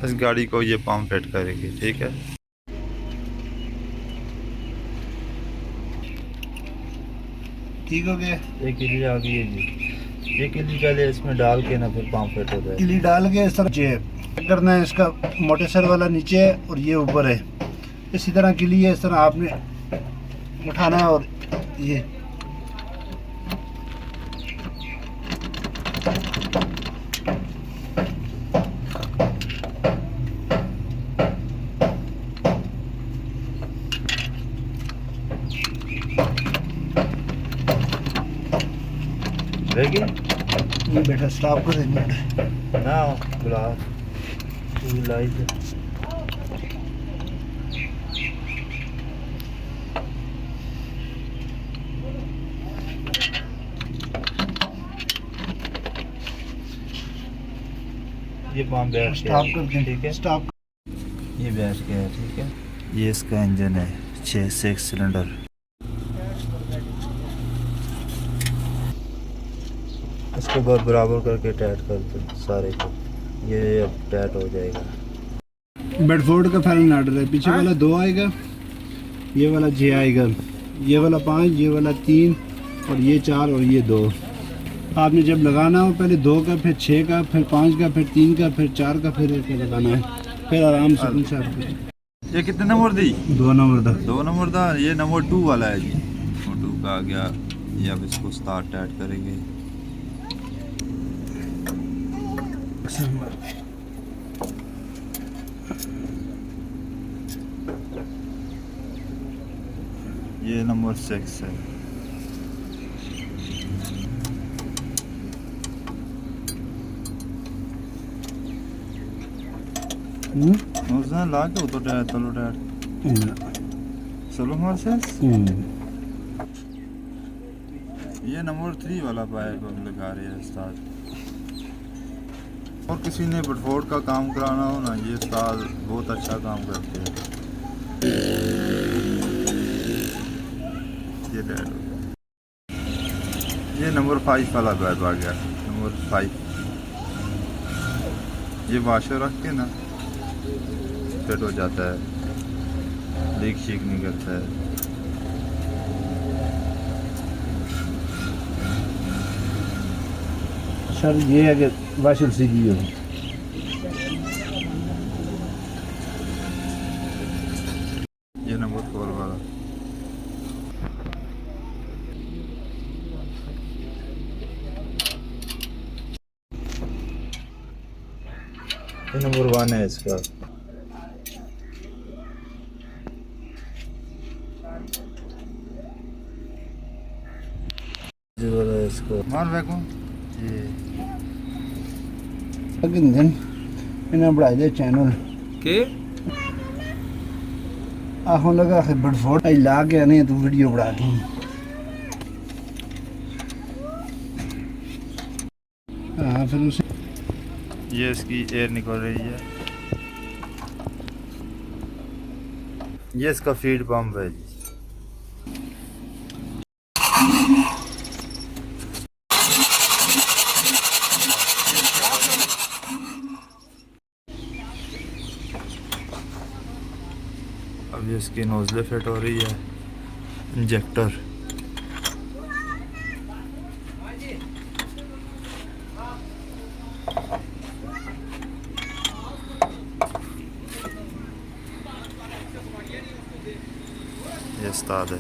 इस गाड़ी को ये पंप फिट करेगी, ठीक है। ठीक हो गया। एक किली आ गई है जी। ये किली पहले इसमें डाल के ना फिर पंप फिट हो जाए। किली डाल के इस तरह चेक करना है। इसका मोटे सर वाला नीचे है और ये ऊपर है। इसी तरह किली है, इस तरह आपने उठाना है और ये ये बेटा स्टॉप कर एक मिनट ना ग्लास लाइट ये पंप बैठ स्टॉप कर दें। ठीक है, स्टॉप। ये बैठ गया है, ठीक है। ये इसका इंजन है 6 सिलेंडर। इसको बहुत बराबर करके टाइट कर दो सारे को, ये अब टाइट हो जाएगा। बेडफोर्ड का फाइनल ऑर्डर है। पीछे वाला 2 आएगा, ये वाला 6 आएगा, ये वाला 5, ये वाला 3 और ये 4 और ये 2। आपने जब लगाना हो पहले 2 का, फिर 6 का, फिर 5 का, फिर 3 का, फिर 4 का, फिर 1 का लगाना है। फिर आराम से अपनी साथ करें। ये कितने नंबर दी? 2 नंबर था। 2 नंबर था। ये नंबर 2 वाला है जी। नंबर 2 का आ गया। ये अब इसको स्टार्ट टाइट करेंगे। ये नंबर 6 है। उसने ला के तो टायर तलो टायर चलो हमारे ये नंबर 3 वाला पाइप अब लगा रहे हैं उस्ताद। और किसी ने बेडफोर्ड का काम कराना हो ना, ये उस्ताद बहुत अच्छा काम करते हैं। ये टायर हो गया। ये नंबर 5 वाला पाइप आ गया। नंबर 5 ये वाशर रख के ना फिट हो जाता है, लीक शीक नहीं करता है। सर ये है कि वाशर सीधी हो। ये नंबर 4 वाला। ये नंबर 1 है इसका। इसको मार बैको ये दिन इन्हें बढ़ा दे चैनल के आखों लगा बेडफोर्ड ला के आने तो वीडियो बढ़ा दूँ। हाँ फिर उसे ये इसकी एयर निकल रही है। ये इसका फीड पंप है जी। अब ये इसकी नोजले फिट हो रही है। इंजेक्टर ये उस्ताद है।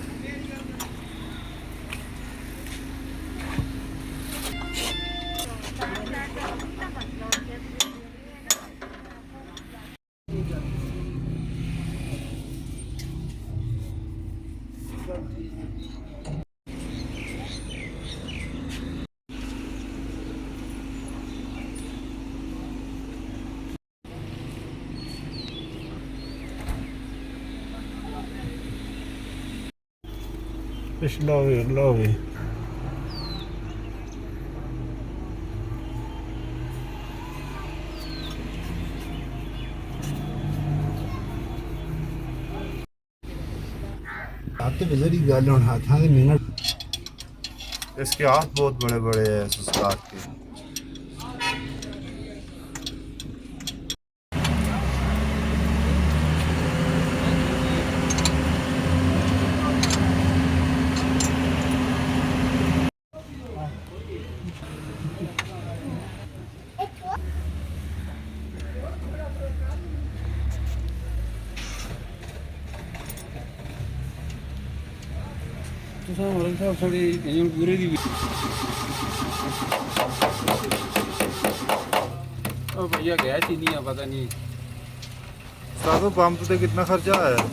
लो आते बिजली गल हुण हाथां दे मिनट। इसके हाथ बहुत बड़े बड़े हैं उस्ताद के। ਡਾਕਟਰ ਸਾਹਿਬ ਮਲਕ ਸਾਹਿਬ ਸਾਡੇ ਇੰਜਨ ਪੂਰੇ ਦੀ ਉਹ ਭਈਆ ਗੈਸ ਹੀ ਨਹੀਂ ਆ ਪਤਾ ਨਹੀਂ साधु पंप ਤੇ ਕਿੰਨਾ ਖਰਚਾ ਆਇਆ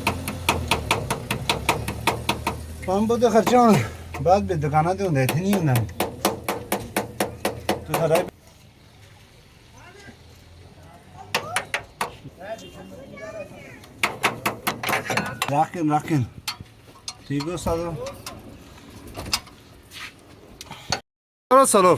ਪੰਪ ਤੇ ਖਰਚਾ ਹੁਣ ਬਾਅਦ ਵਿੱਚ ਦੁਕਾਨਾਂ ਤੇ ਹੁੰਦਾ ਇੱਥੇ ਨਹੀਂ ਹੁੰਦਾ ਤੇ ਸਾਡਾ ਰੱਖਿੰ ਠੀਕ ਹੋ ਸਾਧੂ चलो